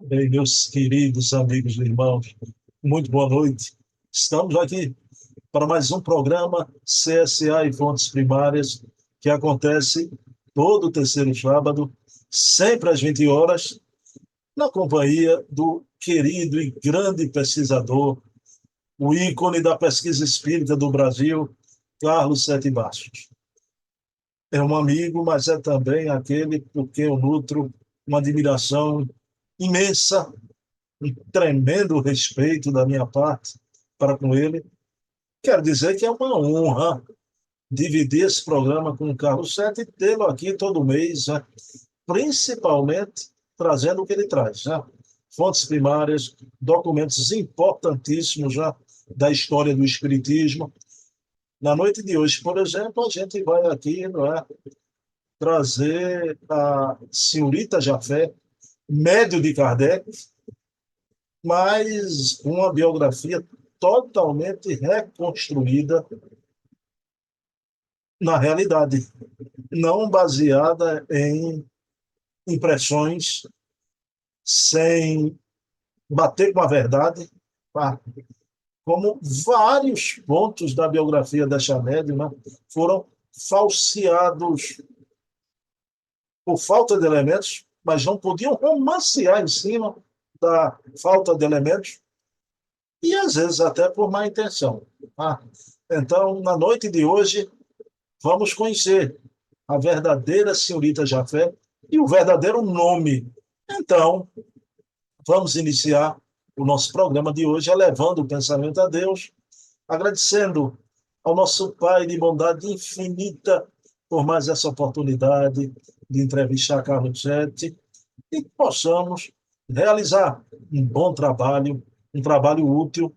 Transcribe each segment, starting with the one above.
Bem, meus queridos amigos e irmãos, muito boa noite. Estamos aqui para mais um programa CSA e Fontes Primárias, que acontece todo terceiro sábado, sempre às 20 horas, na companhia do querido e grande pesquisador, o ícone da pesquisa espírita do Brasil, Carlos Sete Bastos. É um amigo, mas é também aquele por quem eu nutro uma admiração imensa, um tremendo respeito da minha parte para com ele. Quero dizer que é uma honra dividir esse programa com o Carlos Sete e tê-lo aqui todo mês, né? Principalmente trazendo o que ele traz, né? Fontes primárias, documentos importantíssimos já da história do Espiritismo. Na noite de hoje, por exemplo, a gente vai aqui, não é, trazer a senhorita Jafé, médio de Kardec, mas uma biografia totalmente reconstruída na realidade, não baseada em impressões, sem bater com a verdade, tá? Como vários pontos da biografia da médium, né, foram falseados por falta de elementos, mas não podiam romancear em cima da falta de elementos, e às vezes até por má intenção. Tá? Então, na noite de hoje, vamos conhecer a verdadeira senhorita Jafé e o verdadeiro nome. Então, vamos iniciar o nosso programa de hoje elevando o pensamento a Deus, agradecendo ao nosso Pai de bondade infinita por mais essa oportunidade de entrevistar Carlos Sete e que possamos realizar um bom trabalho, um trabalho útil,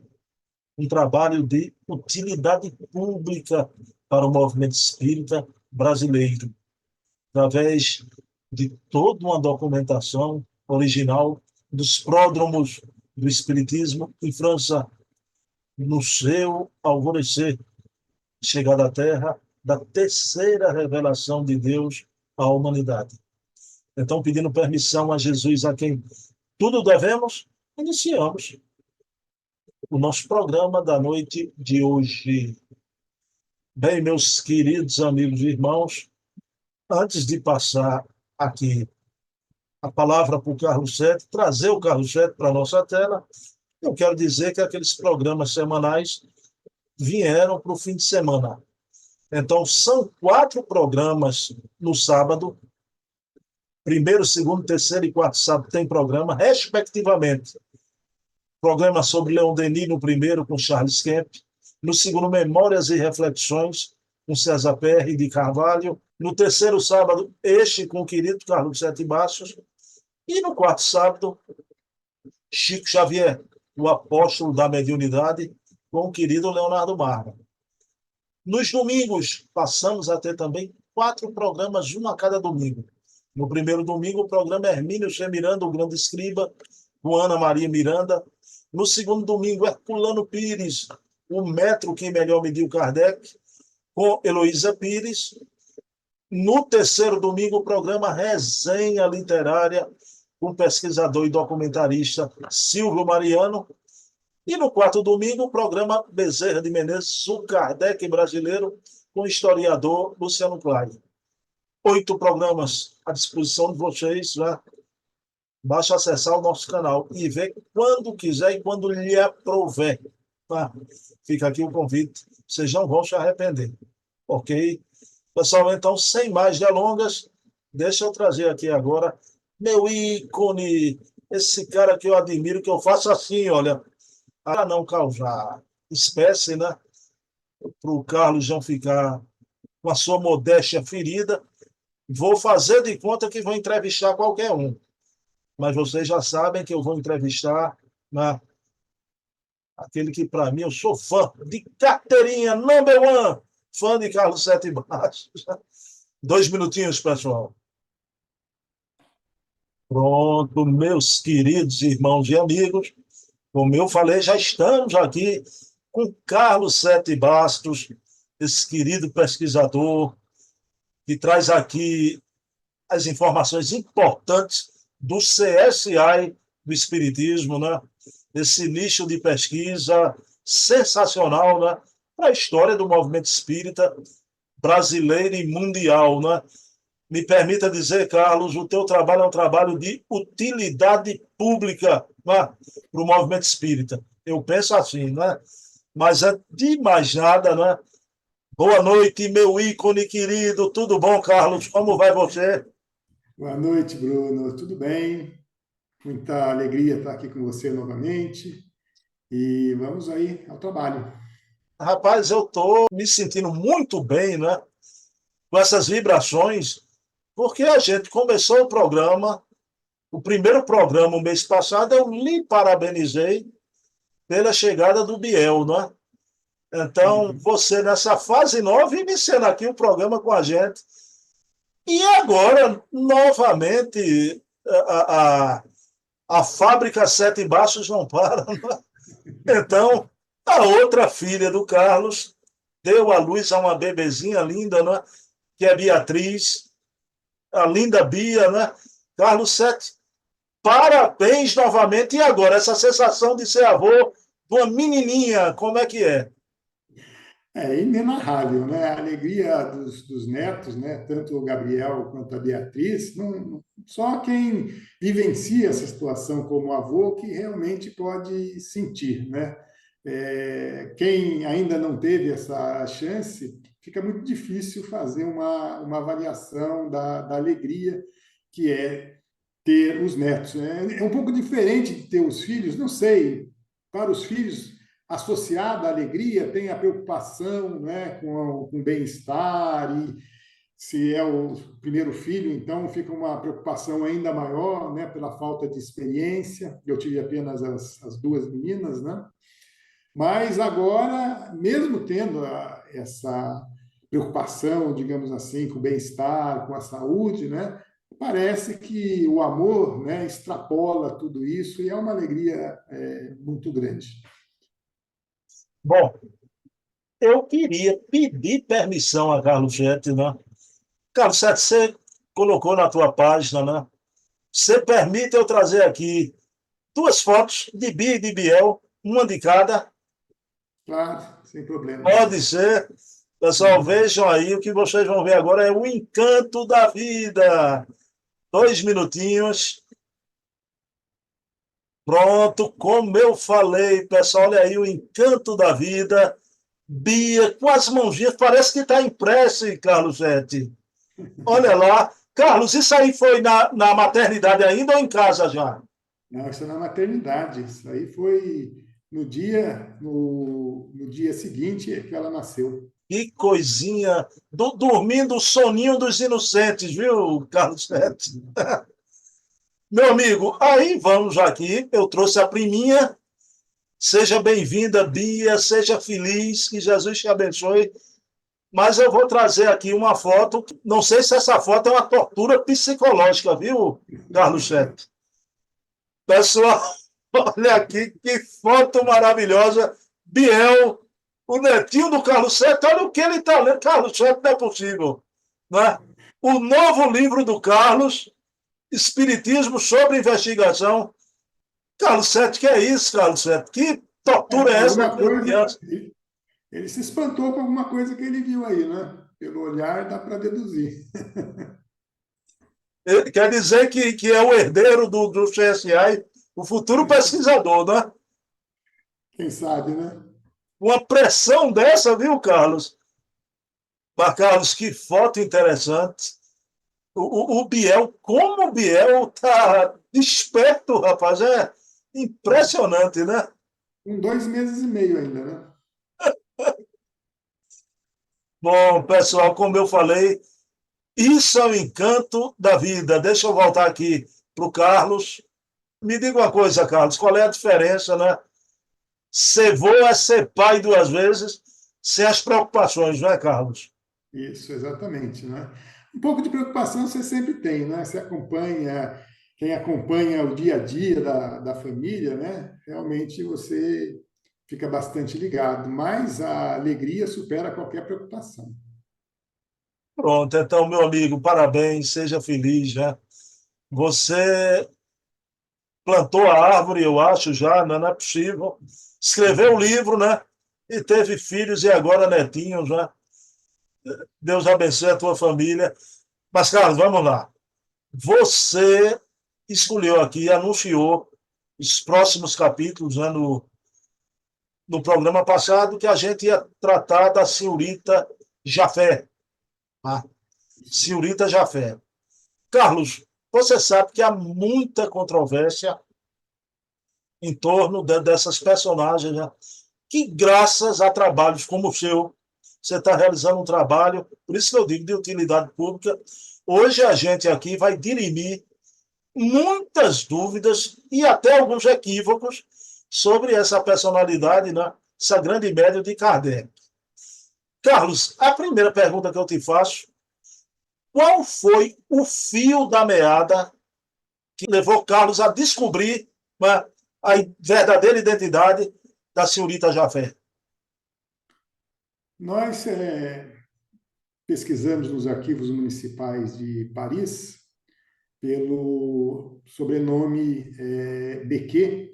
um trabalho de utilidade pública para o movimento espírita brasileiro, através de toda uma documentação original dos pródromos do Espiritismo em França, no seu alvorecer, chegada à Terra, da terceira revelação de Deus à humanidade. Então, pedindo permissão a Jesus, a quem tudo devemos, iniciamos o nosso programa da noite de hoje. Bem, meus queridos amigos e irmãos, antes de passar aqui a palavra para o Carlos Sete, trazer o Carlos Sete para a nossa tela, eu quero dizer que aqueles programas semanais vieram para o fim de semana. Então, são 4 programas no sábado, primeiro, segundo, terceiro e quarto sábado tem programa, respectivamente. Programa sobre Leon Denis no primeiro, com Charles Kemp. No segundo, Memórias e Reflexões, com César Perry de Carvalho. No terceiro sábado, este com o querido Carlos Sete Bastos. E no quarto sábado, Chico Xavier, o apóstolo da mediunidade, com o querido Leonardo Marra. Nos domingos, passamos a ter também 4 programas, um a cada domingo. No primeiro domingo, o programa Hermínio Che Miranda, o grande escriba, com Ana Maria Miranda. No segundo domingo, Herculano Pires, o metro que melhor mediu Kardec, com Heloísa Pires. No terceiro domingo, o programa Resenha Literária, com o pesquisador e documentarista Silvio Mariano. E no quarto domingo, o programa Bezerra de Menezes, o Kardec brasileiro, com o historiador Luciano Klein. 8 programas à disposição de vocês, né? Basta acessar o nosso canal e ver quando quiser e quando lhe aprouver. Tá? Fica aqui o convite, vocês não vão se arrepender. Ok? Pessoal, então, sem mais delongas, deixa eu trazer aqui agora meu ícone, esse cara que eu admiro, que eu faço assim, olha, para não causar espécie, né? Para o Carlos não ficar com a sua modéstia ferida, vou fazer de conta que vou entrevistar qualquer um. Mas vocês já sabem que eu vou entrevistar, né, aquele que, para mim, eu sou fã de carteirinha, number one, fã de Carlos Sete Bastos. 2 minutinhos, pessoal. Pronto, meus queridos irmãos e amigos, como eu falei, já estamos aqui com Carlos Sete Bastos, esse querido pesquisador que traz aqui as informações importantes do CSI do espiritismo, né? Esse nicho de pesquisa sensacional, né? Para a história do movimento espírita brasileiro e mundial, né? Me permita dizer, Carlos, o teu trabalho é um trabalho de utilidade pública, né? Para o movimento espírita. Eu penso assim, né? Mas é de mais nada, né? Boa noite, meu ícone querido. Tudo bom, Carlos? Como vai você? Boa noite, Bruno. Tudo bem? Muita alegria estar aqui com você novamente. E vamos aí ao trabalho. Rapaz, eu estou me sentindo muito bem, né? Com essas vibrações, porque a gente começou o programa, o primeiro programa, o mês passado, eu lhe parabenizei pela chegada do Biel, né? Então, Uhum. você nessa fase nova, iniciando aqui o programa com a gente. E agora, novamente, a fábrica Sete Baixos não para. Então, a outra filha do Carlos deu à luz a uma bebezinha linda, né? Que é Beatriz, a linda Bia, né? Carlos Sete, parabéns novamente. E agora, essa sensação de ser avô de uma menininha, como é que é? É inenarrável, né? A alegria dos netos, né? Tanto o Gabriel quanto a Beatriz, só quem vivencia essa situação como avô que realmente pode sentir, né? Quem ainda não teve essa chance, fica muito difícil fazer uma avaliação da alegria que é ter os netos. É um pouco diferente de ter os filhos, não sei, para os filhos, associada à alegria, tem a preocupação, né, com o bem-estar, e se é o primeiro filho, então fica uma preocupação ainda maior, né, pela falta de experiência. Eu tive apenas as duas meninas, né? Mas agora, mesmo tendo essa preocupação, digamos assim, com o bem-estar, com a saúde, né? Parece que o amor, né, extrapola tudo isso e é uma alegria muito grande. Bom, eu queria pedir permissão a Carlos Gente, né? Carlos Sete, você colocou na tua página, né? Você permite eu trazer aqui duas fotos de Bia e de Biel, uma de cada. Claro, sem Pode problemas. ser. Pessoal, Uhum. vejam aí, o que vocês vão ver agora é o encanto da vida. 2 minutinhos. Pronto, como eu falei, pessoal, olha aí o encanto da vida. Bia, com as mãozinhas, parece que está impresso, hein, Carlos Sete. Olha lá. Carlos, isso aí foi na maternidade ainda ou em casa já? Não, isso é na maternidade. Isso aí foi no dia seguinte que ela nasceu. Que coisinha. Dormindo o soninho dos inocentes, viu, Carlos Sete? Meu amigo, aí vamos aqui. Eu trouxe a priminha. Seja bem-vinda, Bia. Seja feliz. Que Jesus te abençoe. Mas eu vou trazer aqui uma foto. Não sei se essa foto é uma tortura psicológica, viu, Carlos Sete? Pessoal, olha aqui que foto maravilhosa. Biel, o netinho do Carlos Sete, olha o que ele está lendo. Carlos Sete, não é possível. Né? O novo livro do Carlos, Espiritismo sobre Investigação. Carlos Sete, que é isso, Carlos Sete? Que tortura é essa Alguma com as coisa, crianças? ele se espantou com alguma coisa que ele viu aí, né? Pelo olhar dá para deduzir. Quer dizer que é o herdeiro do CSI, o futuro pesquisador, né? Quem sabe, né? Uma pressão dessa, viu, Carlos? Mas, Carlos, que foto interessante. O Biel, como o Biel tá desperto, rapaz, é impressionante, né? Com 2 meses e meio ainda, né? Bom, pessoal, como eu falei, isso é o encanto da vida. Deixa eu voltar aqui para o Carlos. Me diga uma coisa, Carlos, qual é a diferença, né? Ser vô é ser pai 2 vezes, sem as preocupações, não é, Carlos? Isso, exatamente, né? Um pouco de preocupação você sempre tem, né? Você acompanha, quem acompanha o dia a dia da família, né? Realmente você fica bastante ligado, mas a alegria supera qualquer preocupação. Pronto, então, meu amigo, parabéns, seja feliz, né? Você plantou a árvore, eu acho já, não é possível. Escreveu um livro, né? E teve filhos e agora netinhos, né? Deus abençoe a tua família. Mas, Carlos, vamos lá. Você escolheu aqui, anunciou os próximos capítulos, né, no programa passado, que a gente ia tratar da senhorita Jafé. Tá? Senhorita Jafé. Carlos, você sabe que há muita controvérsia em torno dessas personagens, né? Que graças a trabalhos como o seu, você está realizando um trabalho, por isso que eu digo de utilidade pública. Hoje a gente aqui vai dirimir muitas dúvidas e até alguns equívocos sobre essa personalidade, né? Essa grande média de Kardec. Carlos, a primeira pergunta que eu te faço, qual foi o fio da meada que levou Carlos a descobrir, né, a verdadeira identidade da senhorita Jafé? Nós pesquisamos nos arquivos municipais de Paris pelo sobrenome Becquet,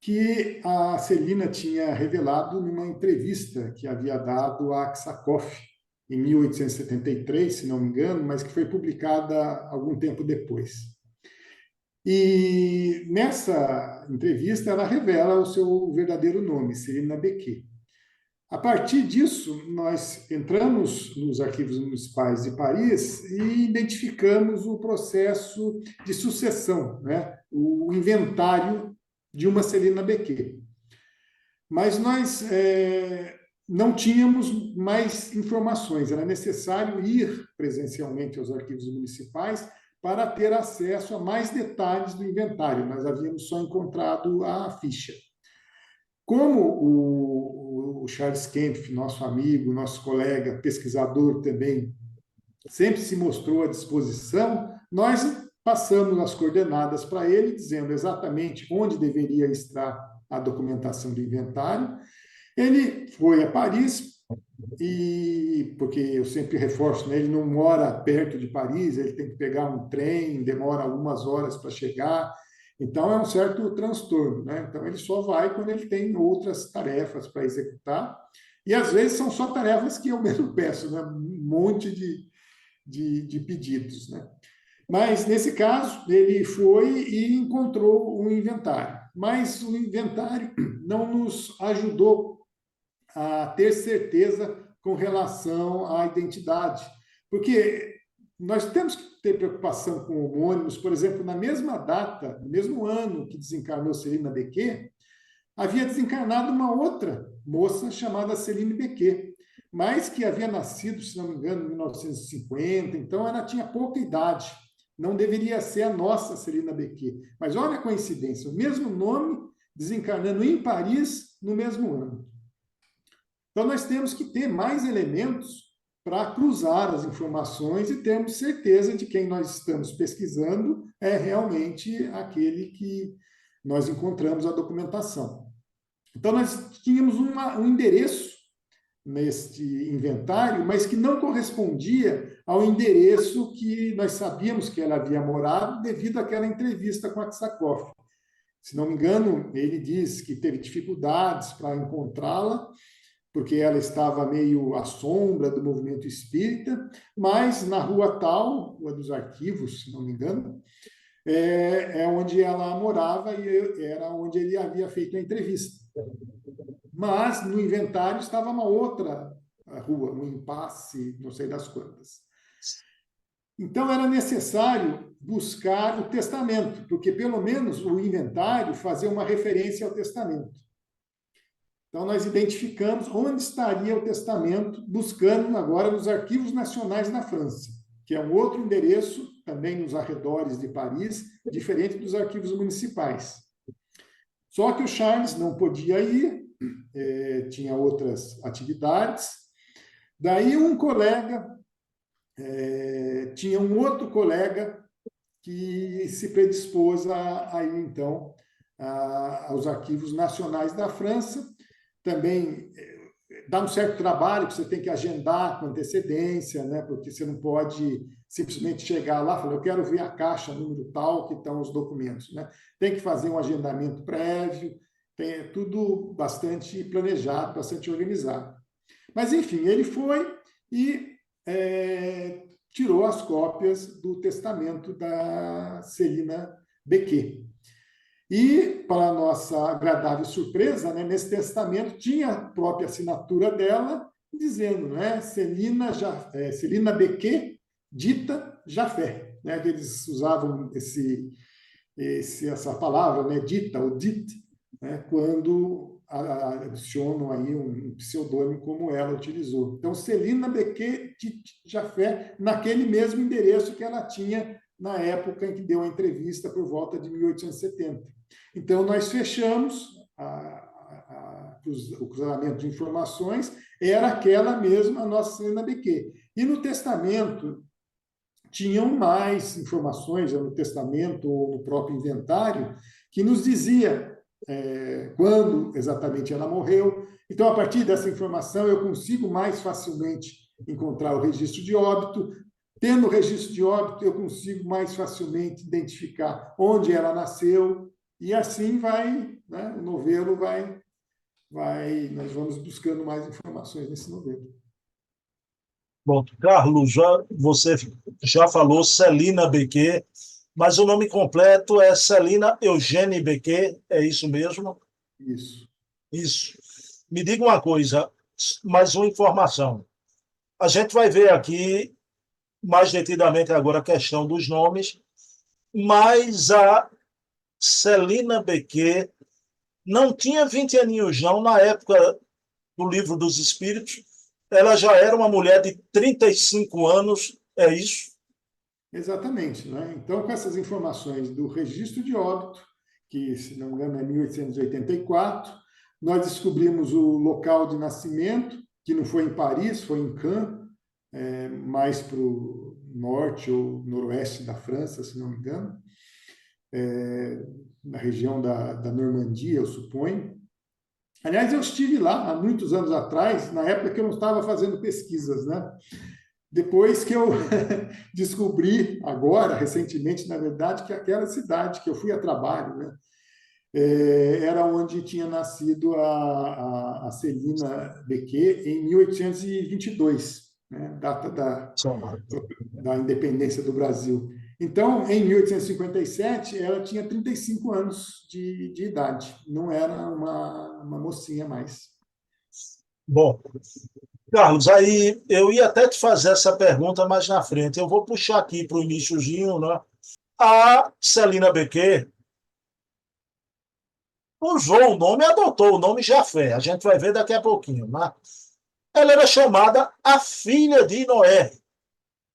que a Celina tinha revelado numa entrevista que havia dado a Aksakoff em 1873, se não me engano, mas que foi publicada algum tempo depois. E nessa entrevista ela revela o seu verdadeiro nome, Celina Becquet. A partir disso, nós entramos nos arquivos municipais de Paris e identificamos o processo de sucessão, né? O inventário de uma Celina Becquet. Mas nós não tínhamos mais informações, era necessário ir presencialmente aos arquivos municipais para ter acesso a mais detalhes do inventário. Nós havíamos só encontrado a ficha. Como o Charles Kempf, nosso amigo, nosso colega, pesquisador também, sempre se mostrou à disposição, nós passamos as coordenadas para ele, dizendo exatamente onde deveria estar a documentação do inventário. Ele foi a Paris, e porque eu sempre reforço, né, ele não mora perto de Paris, ele tem que pegar um trem, demora algumas horas para chegar, então é um certo transtorno, né? Então ele só vai quando ele tem outras tarefas para executar, e às vezes são só tarefas que eu mesmo peço, né? Um monte de pedidos, né? Mas nesse caso ele foi e encontrou um inventário, mas o inventário não nos ajudou a ter certeza com relação à identidade, porque nós temos que ter preocupação com homônimos. Por exemplo, na mesma data, no mesmo ano que desencarnou Celina Becquet, havia desencarnado uma outra moça chamada Celine Becquet, mas que havia nascido, se não me engano, em 1950, então ela tinha pouca idade. Não deveria ser a nossa Celina Becquet. Mas olha a coincidência, o mesmo nome desencarnando em Paris no mesmo ano. Então, nós temos que ter mais elementos para cruzar as informações e termos certeza de quem nós estamos pesquisando é realmente aquele que nós encontramos a documentação. Então, nós tínhamos um endereço neste inventário, mas que não correspondia ao endereço que nós sabíamos que ela havia morado devido àquela entrevista com a Aksakoff. Se não me engano, ele diz que teve dificuldades para encontrá-la, porque ela estava meio à sombra do movimento espírita, mas na rua tal, Rua dos Arquivos, se não me engano, é onde ela morava e era onde ele havia feito a entrevista. Mas no inventário estava uma outra rua, um impasse, não sei das quantas. Então era necessário buscar o testamento, porque pelo menos o inventário fazia uma referência ao testamento. Então, nós identificamos onde estaria o testamento, buscando agora nos arquivos nacionais da França, que é um outro endereço, também nos arredores de Paris, diferente dos arquivos municipais. Só que o Charles não podia ir, tinha outras atividades. Daí um colega, tinha um outro colega que se predispôs a ir, então, aos arquivos nacionais da França. Também dá um certo trabalho, que você tem que agendar com antecedência, né? Porque você não pode simplesmente chegar lá e falar, eu quero ver a caixa número tal que estão os documentos, né? Tem que fazer um agendamento prévio, é tudo bastante planejado, bastante organizado. Mas, enfim, ele foi e tirou as cópias do testamento da Celina Becquet. E, para nossa agradável surpresa, né, nesse testamento tinha a própria assinatura dela, dizendo, né, Celina Becquet, dita Jafé. Né, que eles usavam essa palavra, né, dita, ou dit, né, quando adicionam aí um pseudônimo como ela utilizou. Então, Celina Becquet Jafé, naquele mesmo endereço que ela tinha na época em que deu a entrevista, por volta de 1870. Então, nós fechamos o cruzamento de informações, era aquela mesma, a nossa Celina Becquet. E no testamento, tinham mais informações no testamento ou no próprio inventário que nos dizia quando exatamente ela morreu. Então, a partir dessa informação, eu consigo mais facilmente encontrar o registro de óbito. Tendo o registro de óbito, eu consigo mais facilmente identificar onde ela nasceu. E assim vai, né? O novelo nós vamos buscando mais informações nesse novelo. Bom, Carlos, você já falou Celina Becquet, mas o nome completo é Celina Eugênie Becquet, é isso mesmo? Isso. Isso. Me diga uma coisa, mais uma informação. A gente vai ver aqui, mais detidamente agora, a questão dos nomes, mas a Celina Becquet não tinha 20 aninhos, não, na época do Livro dos Espíritos. Ela já era uma mulher de 35 anos, é isso? Exatamente, né? Então, com essas informações do registro de óbito, que, se não me engano, é 1884, nós descobrimos o local de nascimento, que não foi em Paris, foi em Caen, mais para o norte ou noroeste da França, se não me engano, na região da Normandia, eu suponho. Aliás, eu estive lá há muitos anos atrás, na época que eu não estava fazendo pesquisas, né? Depois que eu descobri, agora, recentemente, na verdade, que aquela cidade que eu fui a trabalho, né, era onde tinha nascido a Celina Becquet em 1822, né, data da independência do Brasil. Então, em 1857, ela tinha 35 anos de idade, não era uma mocinha mais. Bom, Carlos, aí eu ia até te fazer essa pergunta mais na frente. Eu vou puxar aqui para o iniciozinho, né? A Celina Becquet usou o nome, adotou o nome Jafé. A gente vai ver daqui a pouquinho, né? Ela era chamada a filha de Noé.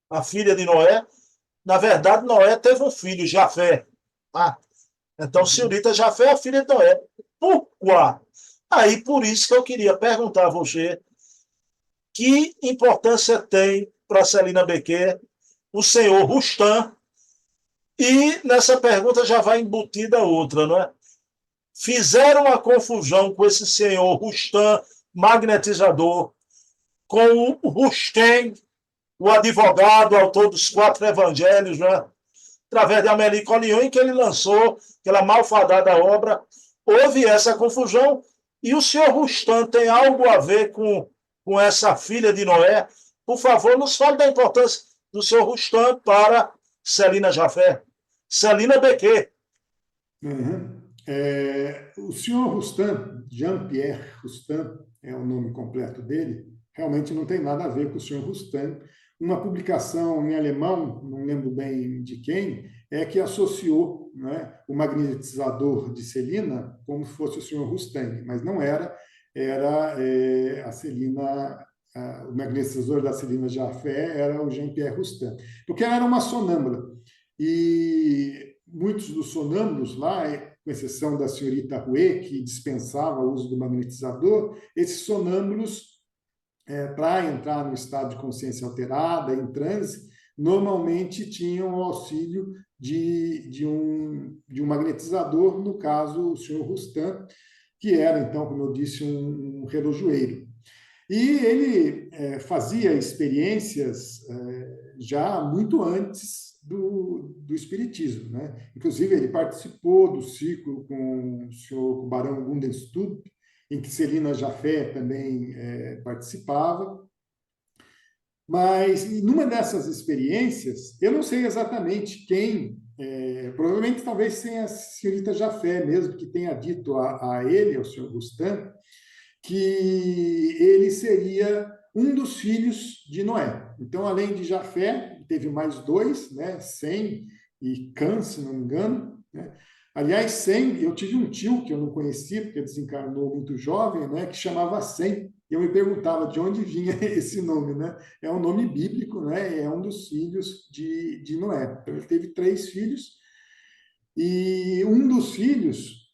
A filha de Noé. Na verdade, Noé teve um filho, Jafé. Ah, então, senhorita Jafé é a filha de Noé. Por quê? Aí, por isso que eu queria perguntar a você que importância tem para Celina Becquet o senhor Rustam. E nessa pergunta já vai embutida outra, não é? Fizeram uma confusão com esse senhor Rustam, magnetizador, com o Rustem, o advogado, autor dos 4 evangelhos, né? Através de Amélie Collion, em que ele lançou aquela malfadada obra. Houve essa confusão e o senhor Rustam tem algo a ver com essa filha de Noé. Por favor, nos fale da importância do senhor Rustam para Celina Jafé. Celina Becquet. Uhum. O senhor Rustam, Jean-Pierre Rustam, é o nome completo dele, realmente não tem nada a ver com o senhor Rustam. Uma publicação em alemão, não lembro bem de quem, é que associou, né, o magnetizador de Celina como se fosse o senhor Rustam, mas não era, era a Celina, o magnetizador da Celina Jafé era o Jean-Pierre Rustam, porque ela era uma sonâmbula. E muitos dos sonâmbulos lá, com exceção da senhorita Rouet, que dispensava o uso do magnetizador, esses sonâmbulos, para entrar no estado de consciência alterada, em transe, normalmente tinham o auxílio de um magnetizador, no caso, o senhor Rustam, que era, então, como eu disse, um relojoeiro. E ele fazia experiências já muito antes do Espiritismo, né? Inclusive, ele participou do ciclo com o senhor Barão Gundenstup, em que Celina Jafé também participava. Mas, numa dessas experiências, eu não sei exatamente quem, provavelmente talvez tenha a senhorita Jafé mesmo, que tenha dito a ele, ao senhor Rustam, que ele seria um dos filhos de Noé. Então, além de Jafé, teve mais dois, né? Sem e Cã, se não me engano, né? Aliás, Sem, eu tive um tio que eu não conhecia, porque desencarnou muito jovem, né? Que chamava Sem. E eu me perguntava de onde vinha esse nome, né? É um nome bíblico, né? É um dos filhos de Noé. Então, ele teve 3 filhos, e um dos filhos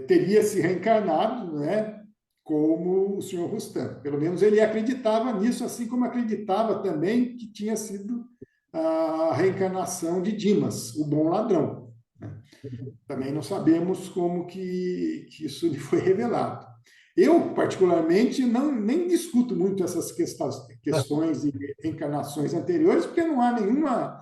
teria se reencarnado, né, como o senhor Rustam. Pelo menos ele acreditava nisso, assim como acreditava também que tinha sido a reencarnação de Dimas, o bom ladrão. Né? Também não sabemos como que isso lhe foi revelado. Eu, particularmente, nem discuto muito essas questões e encarnações anteriores, porque não há nenhuma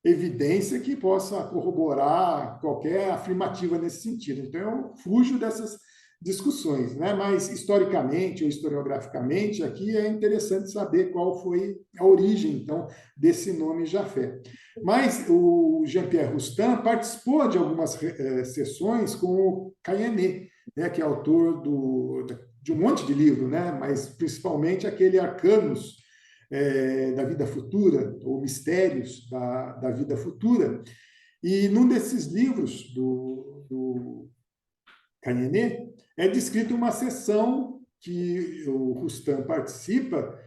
evidência que possa corroborar qualquer afirmativa nesse sentido. Então, eu fujo dessas discussões, né? Mas, historicamente ou historiograficamente, aqui é interessante saber qual foi a origem, então, desse nome Jafé. Mas o Jean-Pierre Rustam participou de algumas sessões com o Caianet, né, que é autor de um monte de livro, né, mas principalmente aquele Arcanos da Vida Futura, ou Mistérios da Vida Futura. E num desses livros do Caianet é descrito uma sessão que o Rustam participa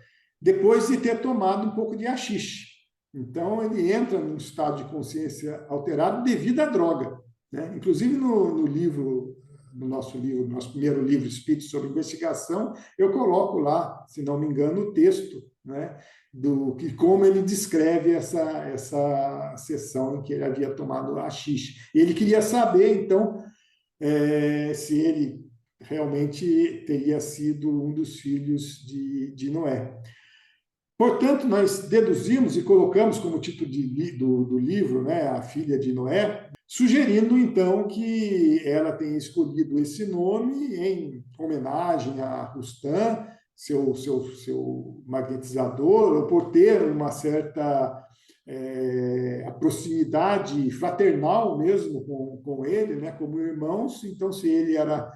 depois de ter tomado um pouco de haxixe. Então, ele entra num estado de consciência alterado devido à droga. Né? Inclusive, no nosso primeiro livro, Espírito sobre Investigação, eu coloco lá, se não me engano, o texto, né, como ele descreve essa sessão em que ele havia tomado haxixe. E ele queria saber, então, se ele realmente teria sido um dos filhos de Noé. Portanto, nós deduzimos e colocamos como título do livro, né, A Filha de Noé, sugerindo, então, que ela tenha escolhido esse nome em homenagem a Rustam, seu magnetizador, ou por ter uma certa proximidade fraternal mesmo com ele, né, como irmãos. Então, se ele era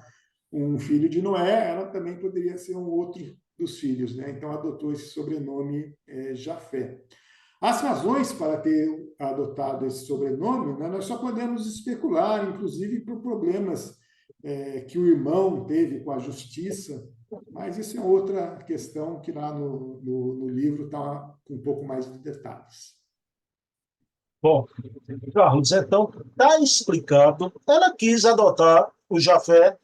um filho de Noé, ela também poderia ser um outro dos filhos, né? Então adotou esse sobrenome Jafé. As razões para ter adotado esse sobrenome, né, nós só podemos especular, inclusive por problemas que o irmão teve com a justiça, mas isso é outra questão que lá no livro está com um pouco mais de detalhes. Bom, Carlos, então está explicado. Ela quis adotar o Jafé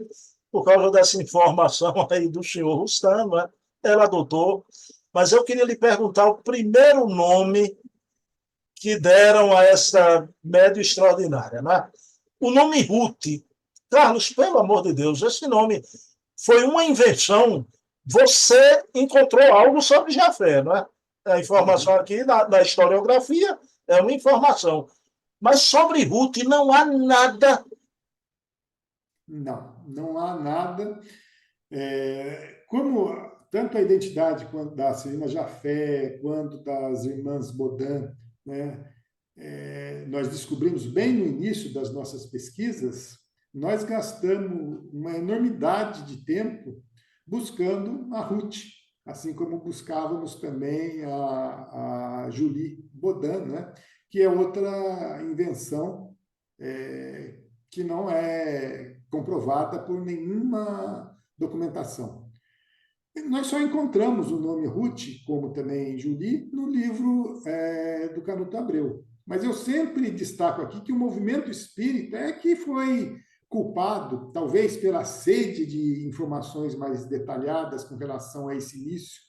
por causa dessa informação aí do senhor Rustam, né? Ela adotou, mas eu queria lhe perguntar o primeiro nome que deram a essa média extraordinária, né? O nome Ruth. Carlos, pelo amor de Deus, esse nome foi uma invenção. Você encontrou algo sobre Jafé, não é? A informação aqui na historiografia é uma informação. Mas sobre Ruth não há nada. Não há nada. Como tanto a identidade da Celina Jafé quanto das irmãs Baudin, né, nós descobrimos bem no início das nossas pesquisas, nós gastamos uma enormidade de tempo buscando a Ruth, assim como buscávamos também a Julie Baudin, né, que é outra invenção que não é comprovada por nenhuma documentação. Nós só encontramos o nome Ruth, como também Julie, no livro do Canuto Abreu. Mas eu sempre destaco aqui que o movimento espírita é que foi culpado, talvez pela sede de informações mais detalhadas com relação a esse início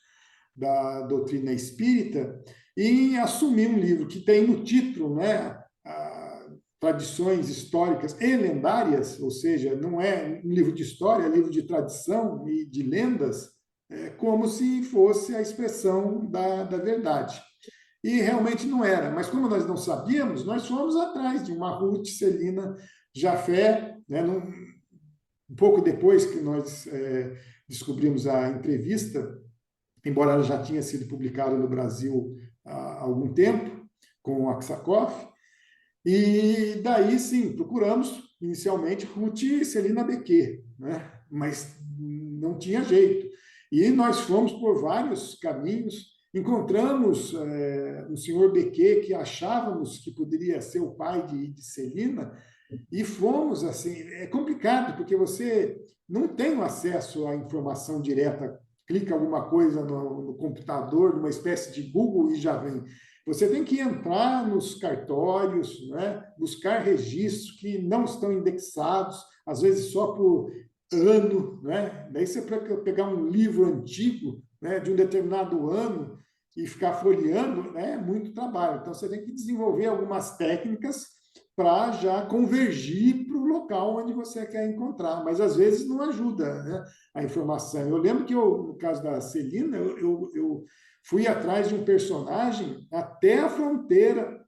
da doutrina espírita, em assumir um livro que tem no título, né, tradições históricas e lendárias, ou seja, não é um livro de história, é livro de tradição e de lendas, como se fosse a expressão da verdade. e realmente não era. Mas como nós não sabíamos, nós fomos atrás de uma Ruth Celina Jafé, né, um pouco depois que nós descobrimos a entrevista, embora ela já tinha sido publicada no Brasil há algum tempo, com o Aksakoff, e daí sim, procuramos inicialmente Ruth Celina Bequet, né? Mas não tinha jeito. E nós fomos por vários caminhos, encontramos um senhor Bequet que achávamos que poderia ser o pai de Celina, e fomos assim, é complicado, porque você não tem acesso à informação direta, clica alguma coisa no computador, numa espécie de Google e já vem. Você tem que entrar nos cartórios, né? Buscar registros que não estão indexados, às vezes só por ano, né? Daí você pegar um livro antigo, né, de um determinado ano e ficar folheando, né, é muito trabalho. Então você tem que desenvolver algumas técnicas para já convergir para o local onde você quer encontrar, mas às vezes não ajuda, né, a informação. Eu lembro que no caso da Celina, eu fui atrás de um personagem até a fronteira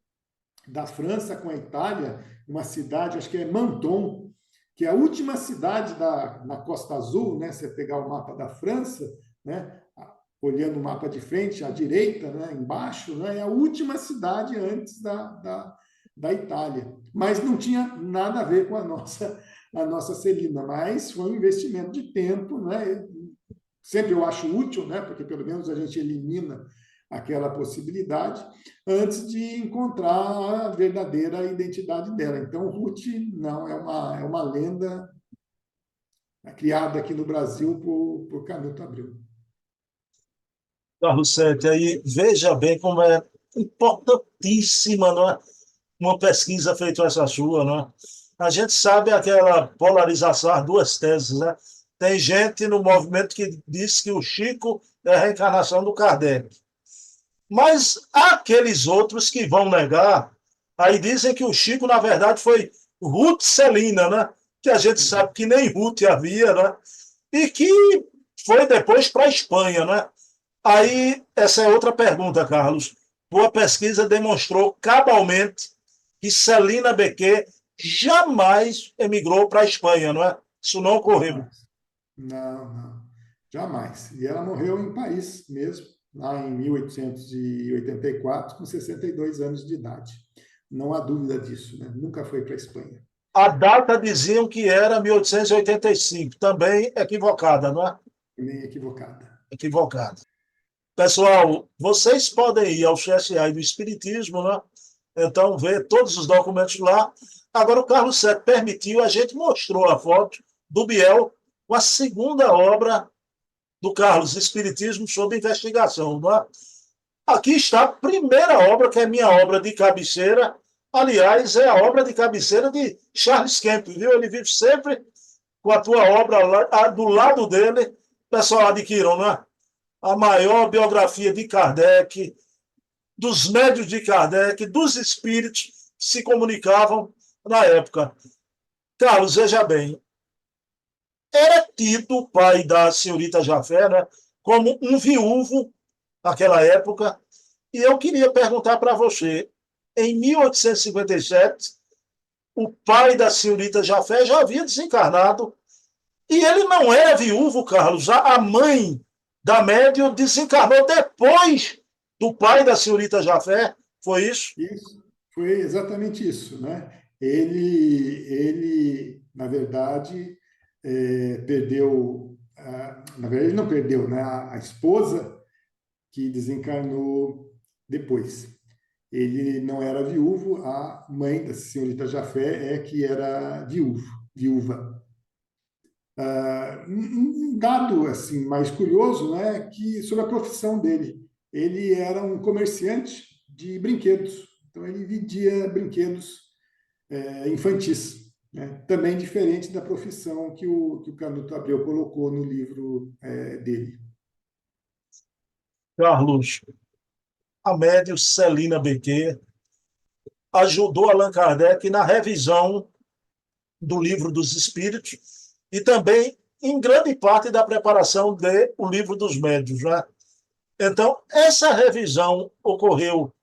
da França com a Itália, uma cidade, acho que é Menton, que é a última cidade na Costa Azul, né? Você pegar o mapa da França, né? Olhando o mapa de frente, à direita, né? Embaixo, né? É a última cidade antes da Itália. Mas não tinha nada a ver com a nossa Celina, mas foi um investimento de tempo, né? Sempre eu acho útil, né? Porque pelo menos a gente elimina aquela possibilidade antes de encontrar a verdadeira identidade dela. Então, Ruth não é uma lenda criada aqui no Brasil por Canuto Abreu. Carlos Sete, aí veja bem como é importantíssima, não é? Uma pesquisa feita essa sua, não é? A gente sabe aquela polarização, as duas teses, né? Tem gente no movimento que diz que o Chico é a reencarnação do Kardec. Mas há aqueles outros que vão negar, aí dizem que o Chico, na verdade, foi Ruth Celina, né? Que a gente sabe que nem Ruth havia, né? E que foi depois para a Espanha, né? Aí, essa é outra pergunta, Carlos. Tua pesquisa demonstrou cabalmente que Celina Bequet jamais emigrou para a Espanha, não é? Isso não ocorreu. Jamais. Não, não. Jamais. E ela morreu em Paris mesmo, lá em 1884, com 62 anos de idade. Não há dúvida disso, né? Nunca foi para a Espanha. A data diziam que era 1885, também equivocada, não é? Nem equivocada. Equivocada. Pessoal, vocês podem ir ao CSI do Espiritismo, né? Então, ver todos os documentos lá. Agora, o Carlos Sete permitiu, a gente mostrou a foto do Biel com a segunda obra do Carlos, Espiritismo sob Investigação. Não é? Aqui está a primeira obra, que é minha obra de cabeceira. Aliás, é a obra de cabeceira de Charles Kemp, viu? Ele vive sempre com a tua obra do lado dele. Pessoal, adquiram, não é? A maior biografia de Kardec, dos médios de Kardec, dos espíritos que se comunicavam na época. Carlos, veja bem, era tido o pai da senhorita Jafé, né, como um viúvo naquela época, e eu queria perguntar para você, em 1857, o pai da senhorita Jafé já havia desencarnado, e ele não era viúvo, Carlos, a mãe da médium desencarnou depois do pai da senhorita Jafé, foi isso? Isso, foi exatamente isso, né? Ele na verdade, perdeu, na verdade ele não perdeu, né? A esposa que desencarnou depois. Ele não era viúvo, a mãe da senhorita Jafé que era viúva. Um dado assim mais curioso, né, que sobre a profissão dele, ele era um comerciante de brinquedos, então ele vendia brinquedos infantis, né? Também diferente da profissão que o Canuto Abreu colocou no livro dele. Carlos, a médium Celina Bequet ajudou Allan Kardec na revisão do Livro dos Espíritos e também em grande parte da preparação do Livro dos Médiuns. Né? Então, essa revisão ocorreu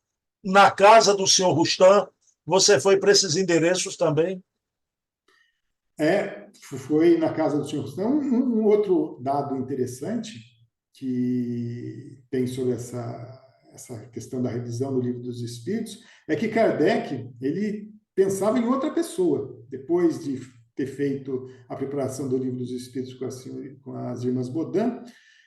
na casa do senhor Rustam, você foi para esses endereços também? Foi na casa do senhor Rostão. Um outro dado interessante que tem sobre essa questão da revisão do Livro dos Espíritos é que Kardec ele pensava em outra pessoa depois de ter feito a preparação do Livro dos Espíritos com as irmãs Baudin.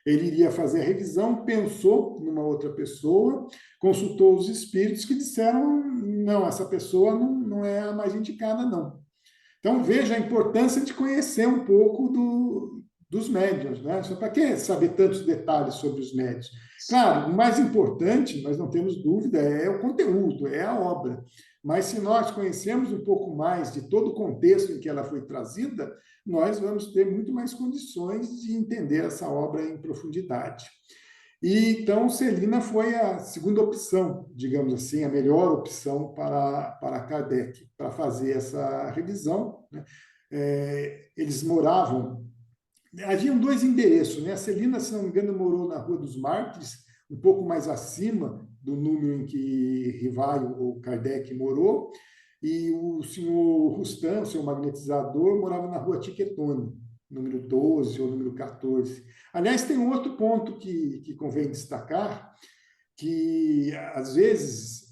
Ele iria fazer a revisão, pensou numa outra pessoa, consultou os espíritos que disseram: não, essa pessoa não é a mais indicada, não. Então, veja a importância de conhecer um pouco dos médiuns, né? Para que saber tantos detalhes sobre os médiuns? Claro, o mais importante, nós não temos dúvida, é o conteúdo, é a obra. Mas se nós conhecemos um pouco mais de todo o contexto em que ela foi trazida, nós vamos ter muito mais condições de entender essa obra em profundidade. E então Celina foi a segunda opção, digamos assim, a melhor opção para Kardec, para fazer essa revisão, né? Eles moravam, haviam dois endereços, né? A Celina, se não me engano, morou na Rua dos Mártires, um pouco mais acima do número em que Rivaio ou Kardec morou, e o senhor Rustam, o seu magnetizador, morava na Rua Tiquetone, número 12 ou número 14. Aliás, tem um outro ponto que convém destacar, que às vezes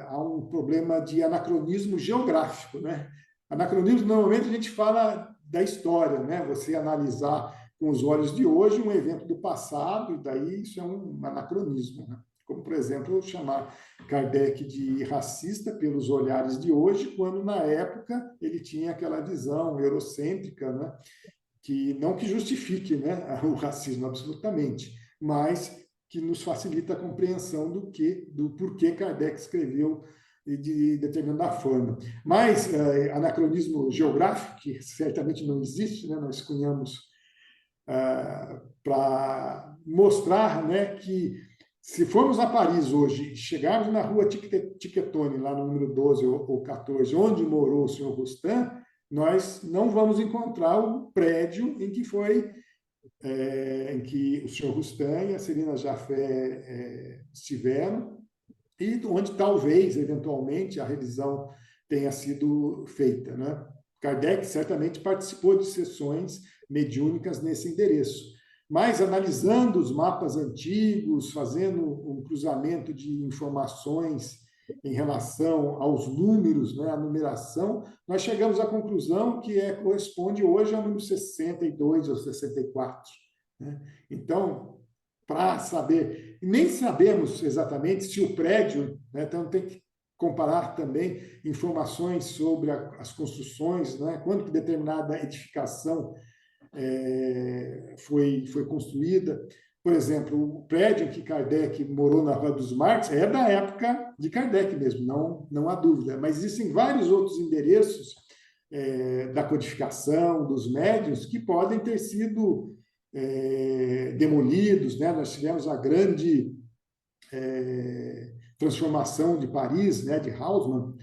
há um problema de anacronismo geográfico, né? Anacronismo, normalmente a gente fala da história, né? Você analisar com os olhos de hoje um evento do passado, e daí isso é um anacronismo, né? Como, por exemplo, chamar Kardec de racista pelos olhares de hoje, quando na época ele tinha aquela visão eurocêntrica, né? Que não que justifique, né, o racismo absolutamente, mas que nos facilita a compreensão do porquê Kardec escreveu de determinada forma. Mas anacronismo geográfico, que certamente não existe, né, nós cunhamos para mostrar, né, que se formos a Paris hoje, chegarmos na rua Tiquetone, lá no número 12 ou 14, onde morou o senhor Rustam, nós não vamos encontrar o prédio em que em que o senhor Rustam e a Celina Jafé estiveram, e onde talvez, eventualmente, a revisão tenha sido feita, né? Kardec certamente participou de sessões mediúnicas nesse endereço. Mas, analisando os mapas antigos, fazendo um cruzamento de informações em relação aos números, né, a numeração, nós chegamos à conclusão que corresponde hoje ao número 62 ou 64. Né? Então, para saber, nem sabemos exatamente se o prédio, né, então tem que comparar também informações sobre as construções, né, quando que determinada edificação foi construída. Por exemplo, o prédio em que Kardec morou na Rua dos Martes é da época de Kardec mesmo, não há dúvida. Mas existem vários outros endereços da codificação, dos médiuns, que podem ter sido demolidos, né? Nós tivemos a grande transformação de Paris, né, de Haussmann,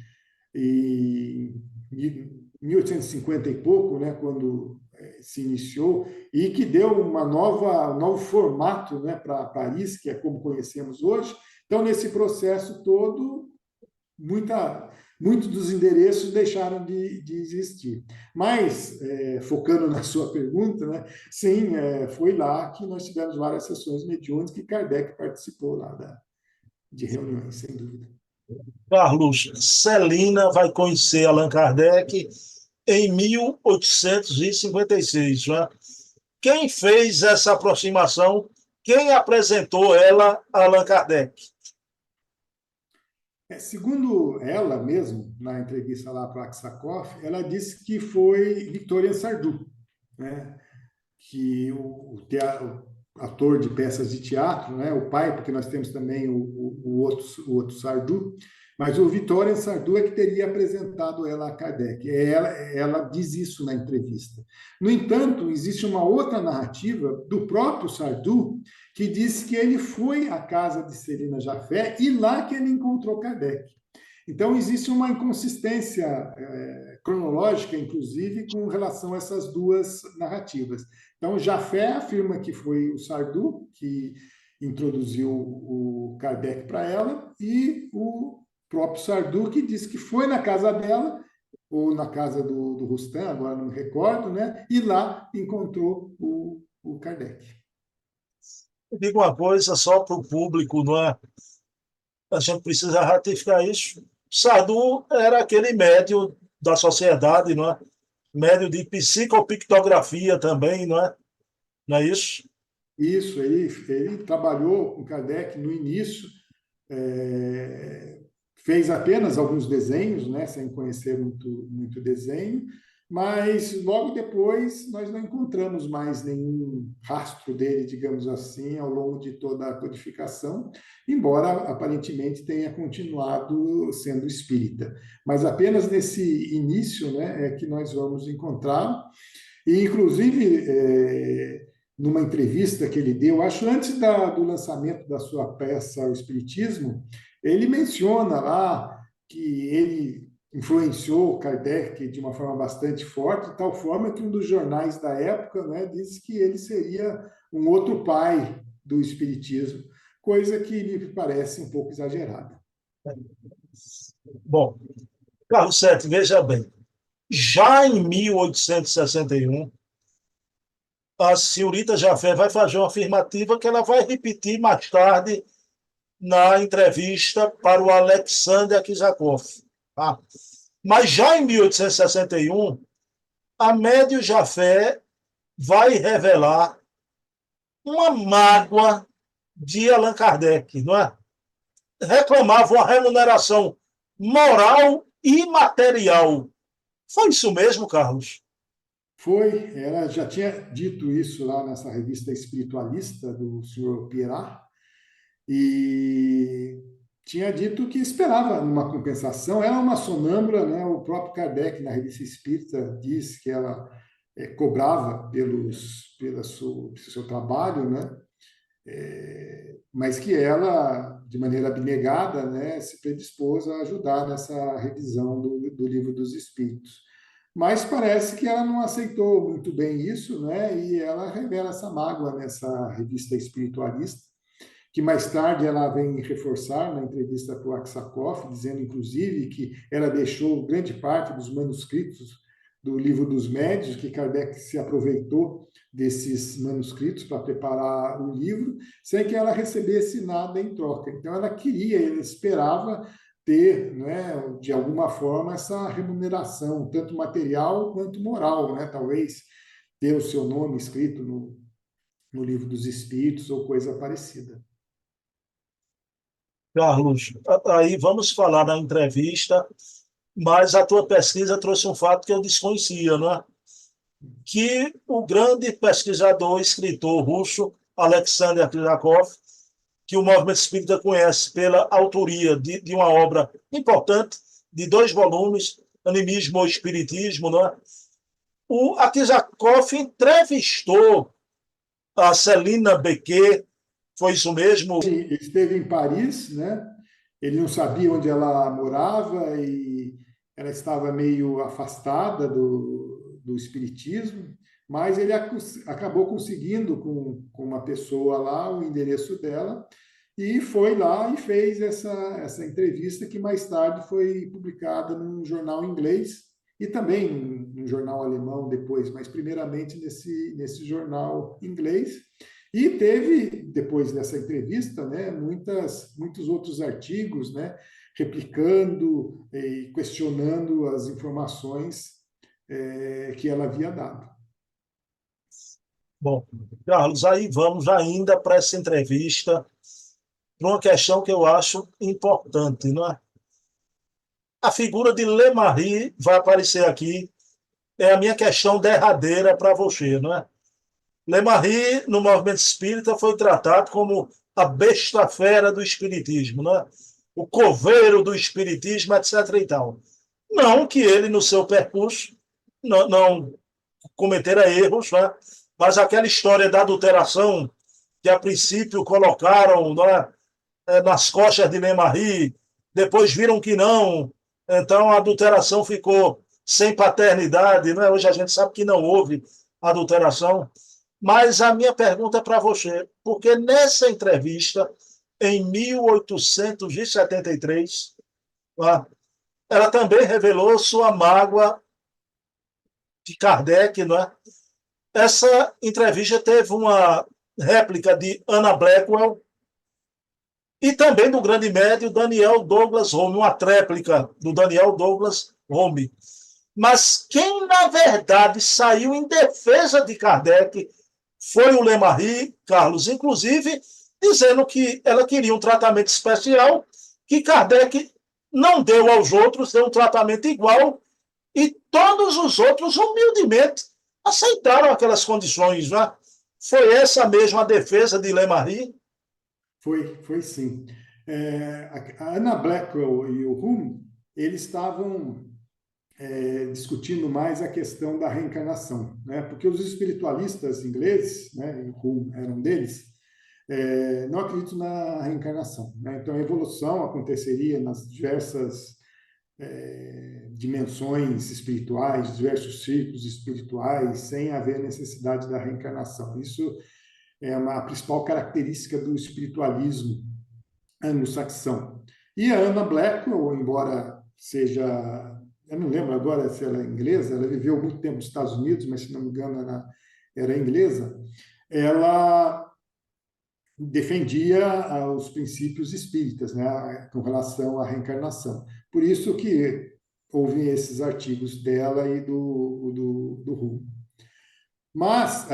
em 1850 e pouco, né, quando se iniciou, e que deu um novo formato, né, para Paris, que é como conhecemos hoje. Então, nesse processo todo, muitos dos endereços deixaram de existir. Mas, focando na sua pergunta, né, sim, foi lá que nós tivemos várias sessões mediúnicas que Kardec participou lá de reuniões, sem dúvida. Carlos, Celina vai conhecer Allan Kardec em 1856, né? Quem fez essa aproximação? Quem apresentou ela a Allan Kardec? Segundo ela mesmo, na entrevista lá para Aksakoff, ela disse que foi Victorien Sardou, né? Que o ator de peças de teatro, né? O pai, porque nós temos também o outro Sardou, mas o Victorien Sardou é que teria apresentado ela a Kardec. Ela diz isso na entrevista. No entanto, existe uma outra narrativa do próprio Sardou que diz que ele foi à casa de Celina Jafé e lá que ele encontrou Kardec. Então, existe uma inconsistência cronológica, inclusive, com relação a essas duas narrativas. Então, Jafé afirma que foi o Sardou que introduziu o Kardec para ela, e o próprio Sarduque disse que foi na casa dela, ou na casa do Rustam, agora não me recordo, né? E lá encontrou o Kardec. Digo uma coisa só para o público, não é? A gente precisa ratificar isso. Sardu era aquele médium da sociedade, não é? Médium de psicopictografia também, não é? Não é isso? Isso, ele trabalhou com Kardec no início, é, fez apenas alguns desenhos, né, sem conhecer muito desenho, mas logo depois nós não encontramos mais nenhum rastro dele, digamos assim, ao longo de toda a codificação, embora aparentemente tenha continuado sendo espírita. Mas apenas nesse início, né, é que nós vamos encontrar, e inclusive numa entrevista que ele deu, acho antes do lançamento da sua peça O Espiritismo, ele menciona lá que ele influenciou Kardec de uma forma bastante forte, de tal forma que um dos jornais da época, né, disse que ele seria um outro pai do Espiritismo, coisa que me parece um pouco exagerada. Bom, Carlos Sete, veja bem, já em 1861, a senhorita Jafé vai fazer uma afirmativa que ela vai repetir mais tarde na entrevista para o Alexander Kizakov. Tá? Mas já em 1861, a Médio Jafé vai revelar uma mágoa de Allan Kardec, não é? Reclamava uma remuneração moral e material. Foi isso mesmo, Carlos? Foi, ela já tinha dito isso lá nessa revista espiritualista do senhor Pierrat, e tinha dito que esperava uma compensação. Ela é uma sonâmbula, né? O próprio Kardec, na Revista Espírita, diz que ela cobrava pelo seu trabalho, né? Mas que ela, de maneira abnegada, né, se predispôs a ajudar nessa revisão do Livro dos Espíritos. Mas parece que ela não aceitou muito bem isso, né? E ela revela essa mágoa nessa revista espiritualista, que mais tarde ela vem reforçar na entrevista para o Aksakov, dizendo, inclusive, que ela deixou grande parte dos manuscritos do Livro dos Médios, que Kardec se aproveitou desses manuscritos para preparar o livro, sem que ela recebesse nada em troca. Então, ela queria, ela esperava ter, né, de alguma forma, essa remuneração, tanto material quanto moral, né? Talvez ter o seu nome escrito no Livro dos Espíritos ou coisa parecida. Carlos, aí vamos falar na entrevista, mas a tua pesquisa trouxe um fato que eu desconhecia, não é? Que o grande pesquisador, escritor russo, Alexander Krizakov, que o movimento espírita conhece pela autoria de uma obra importante, de 2 volumes, Animismo ou Espiritismo, não é? O Akizakov entrevistou a Celina Bequet, foi isso mesmo? Ele esteve em Paris, né? Ele não sabia onde ela morava e ela estava meio afastada do espiritismo, mas ele acabou conseguindo com uma pessoa lá o endereço dela e foi lá e fez essa entrevista que mais tarde foi publicada num jornal inglês e também num jornal alemão depois, mas primeiramente nesse jornal inglês. E teve, depois dessa entrevista, né, muitos outros artigos, né, replicando e questionando as informações que ela havia dado. Bom, Carlos, aí vamos ainda para essa entrevista, para uma questão que eu acho importante, não é? A figura de Lemarie vai aparecer aqui, é a minha questão derradeira para você, não é? Lemarie, no movimento espírita, foi tratado como a besta-fera do espiritismo, não é? O coveiro do espiritismo, etc. e tal. Não que ele, no seu percurso, não cometera erros, né? Mas aquela história da adulteração, que a princípio colocaram, né, nas costas de Lemarie, depois viram que não, então a adulteração ficou sem paternidade, né? Hoje a gente sabe que não houve adulteração. Mas a minha pergunta é para você, porque nessa entrevista, em 1873, ah, ela também revelou sua mágoa de Kardec, não é? Essa entrevista teve uma réplica de Anna Blackwell e também do grande médio Daniel Douglas Home, uma tréplica do Daniel Douglas Home. Mas quem, na verdade, saiu em defesa de Kardec foi o Lemarie, Carlos, inclusive dizendo que ela queria um tratamento especial, que Kardec não deu aos outros, deu um tratamento igual, e todos os outros, humildemente, aceitaram aquelas condições. Né? Foi essa mesma defesa de Lemarie? Foi sim. A Anna Blackwell e o Hume, eles estavam discutindo mais a questão da reencarnação, né? Porque os espiritualistas ingleses, né, e o Hume era um deles, não acreditam na reencarnação, né? Então, a evolução aconteceria nas diversas dimensões espirituais, diversos círculos espirituais, sem haver necessidade da reencarnação. Isso é a principal característica do espiritualismo anglo-saxão. E a Anna Blackwell, embora seja, eu não lembro agora se ela é inglesa, ela viveu muito tempo nos Estados Unidos, mas se não me engano era inglesa, ela defendia os princípios espíritas, né, com relação à reencarnação. Por isso que houve esses artigos dela e do Hume. Mas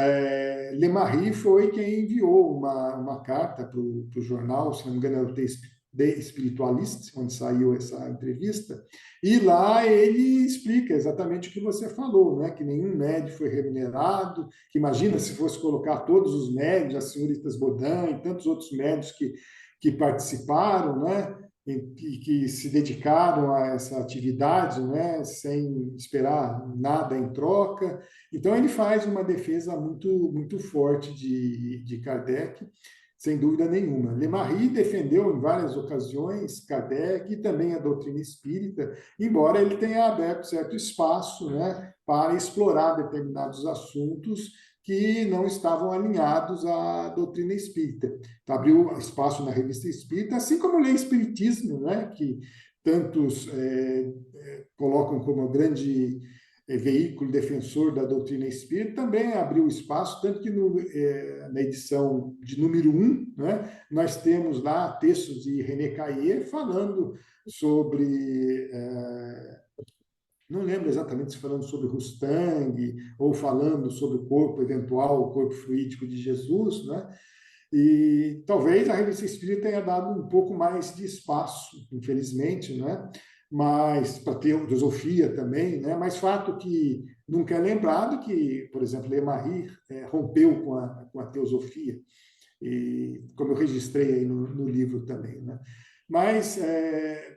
Lemarie foi quem enviou uma carta para o jornal, se não me engano, era o The Spiritualist, onde saiu essa entrevista, e lá ele explica exatamente o que você falou, né? Que nenhum médium foi remunerado, que imagina se fosse colocar todos os médios, as senhoritas Bodin e tantos outros médios que participaram, né? E que se dedicaram a essa atividade, né? Sem esperar nada em troca. Então, ele faz uma defesa muito forte de Kardec, sem dúvida nenhuma. Lemarie defendeu em várias ocasiões Kardec e também a doutrina espírita, embora ele tenha aberto certo espaço, né, para explorar determinados assuntos que não estavam alinhados à doutrina espírita. Então, abriu espaço na revista Espírita, assim como Lei Espiritismo, né, que tantos colocam como grande veículo defensor da doutrina espírita, também abriu espaço, tanto que na edição de número 1, né, nós temos lá textos de René Caillé falando sobre, não lembro exatamente se falando sobre Rustang, ou falando sobre o corpo eventual, o corpo fluídico de Jesus, né? E talvez a revista Espírita tenha dado um pouco mais de espaço, infelizmente, né? Mas para teosofia também, né? Mas fato que nunca é lembrado que, por exemplo, Lemarie rompeu com a teosofia, e como eu registrei aí no livro também, né? Mas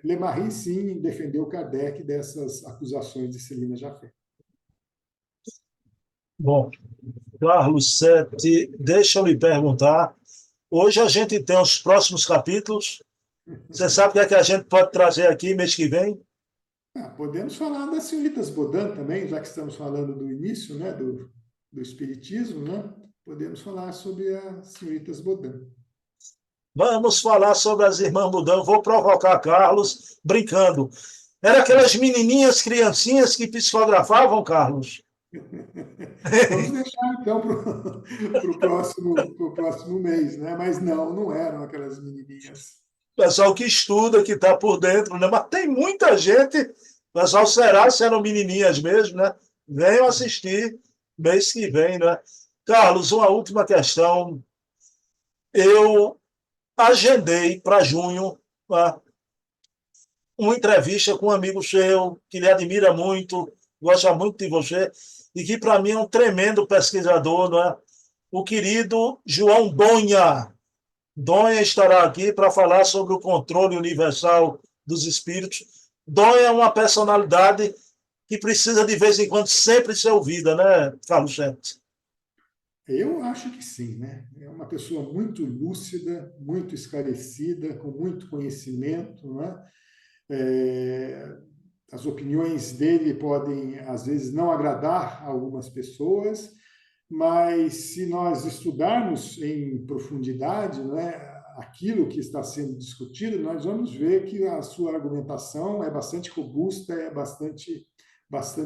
Lemarie, sim, defendeu Kardec dessas acusações de Celina Jafé. Bom, Carlos Sete, deixa eu lhe perguntar. Hoje a gente tem os próximos capítulos. Você sabe o que é que a gente pode trazer aqui mês que vem? Podemos falar das senhoritas Bodin também, já que estamos falando do início, né, do Espiritismo, né? Podemos falar sobre as senhoritas Bodin. Vamos falar sobre as irmãs Budão. Vou provocar Carlos brincando. Era aquelas menininhas, criancinhas que psicografavam, Carlos? Vamos deixar então para o próximo mês, né? Mas não eram aquelas menininhas. Pessoal que estuda, que está por dentro, né? Mas tem muita gente. Pessoal, será se eram menininhas mesmo, né? Venham assistir mês que vem, né? Carlos, uma última questão. Eu agendei para junho, né, uma entrevista com um amigo seu que lhe admira muito, gosta muito de você, e que para mim é um tremendo pesquisador, não é? O querido João Donha. Donha estará aqui para falar sobre o controle universal dos espíritos. Donha é uma personalidade que precisa, de vez em quando, sempre ser ouvida, né, Carlos Sete? Eu acho que sim, né? É uma pessoa muito lúcida, muito esclarecida, com muito conhecimento, né? As opiniões dele podem, às vezes, não agradar a algumas pessoas, mas se nós estudarmos em profundidade, né, aquilo que está sendo discutido, nós vamos ver que a sua argumentação é bastante robusta, é bastante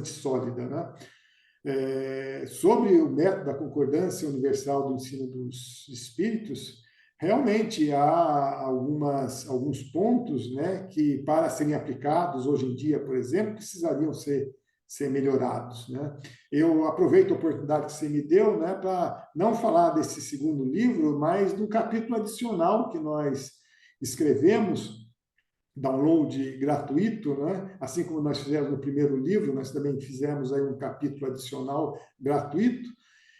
sólida, né? Sobre o método da concordância universal do ensino dos espíritos, realmente há alguns pontos, né, que, para serem aplicados hoje em dia, por exemplo, precisariam ser melhorados, né? Eu aproveito a oportunidade que você me deu, né, para não falar desse segundo livro, mas do capítulo adicional que nós escrevemos, download gratuito, né? Assim como nós fizemos no primeiro livro, nós também fizemos aí um capítulo adicional gratuito,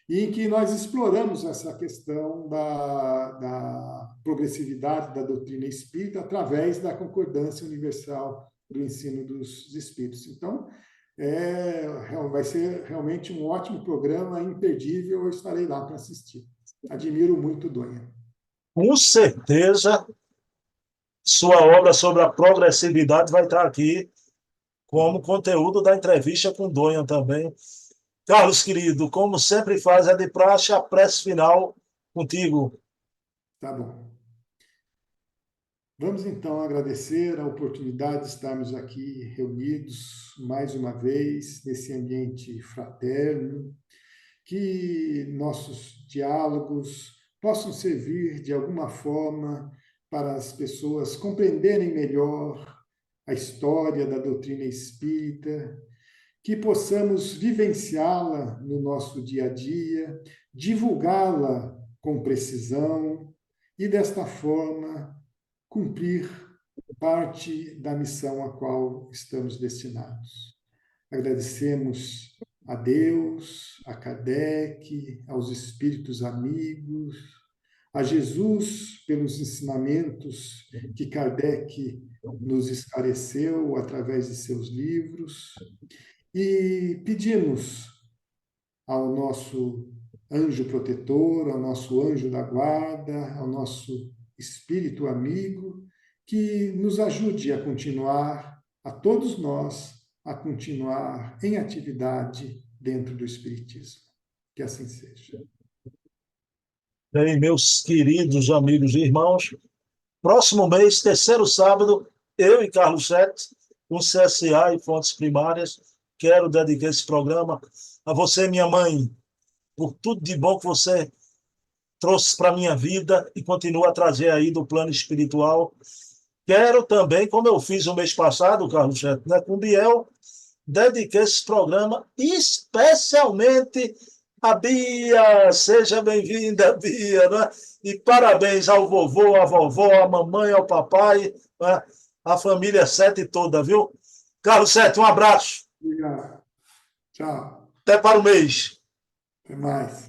em que nós exploramos essa questão da progressividade da doutrina espírita através da concordância universal do ensino dos espíritos. Então, vai ser realmente um ótimo programa, imperdível, eu estarei lá para assistir. Admiro muito Donha. Com certeza, sua obra sobre a progressividade vai estar aqui como conteúdo da entrevista com Donha também. Carlos, querido, como sempre faz, é de praxe a prece final contigo. Tá bom. Vamos então agradecer a oportunidade de estarmos aqui reunidos mais uma vez nesse ambiente fraterno, que nossos diálogos possam servir de alguma forma para as pessoas compreenderem melhor a história da doutrina espírita, que possamos vivenciá-la no nosso dia a dia, divulgá-la com precisão e, desta forma, cumprir parte da missão a qual estamos destinados. Agradecemos a Deus, a Kardec, aos espíritos amigos, a Jesus pelos ensinamentos que Kardec nos esclareceu através de seus livros, e pedimos ao nosso anjo protetor, ao nosso anjo da guarda, ao nosso espírito amigo, que nos ajude a continuar, a todos nós, a continuar em atividade dentro do Espiritismo. Que assim seja. Bem, meus queridos amigos e irmãos, próximo mês, terceiro sábado, eu e Carlos Sete, com CSA e fontes primárias, quero dedicar esse programa a você, minha mãe, por tudo de bom que você trouxe para a minha vida e continua a trazer aí do plano espiritual. Quero também, como eu fiz o mês passado, Carlos Sete, né, com o Biel, dediquei esse programa especialmente a Bia. Seja bem-vinda, Bia, né? E parabéns ao vovô, à vovó, à mamãe, ao papai, né? A família Sete toda, viu? Carlos Sete, um abraço. Obrigado. Tchau. Até para o mês. Até mais.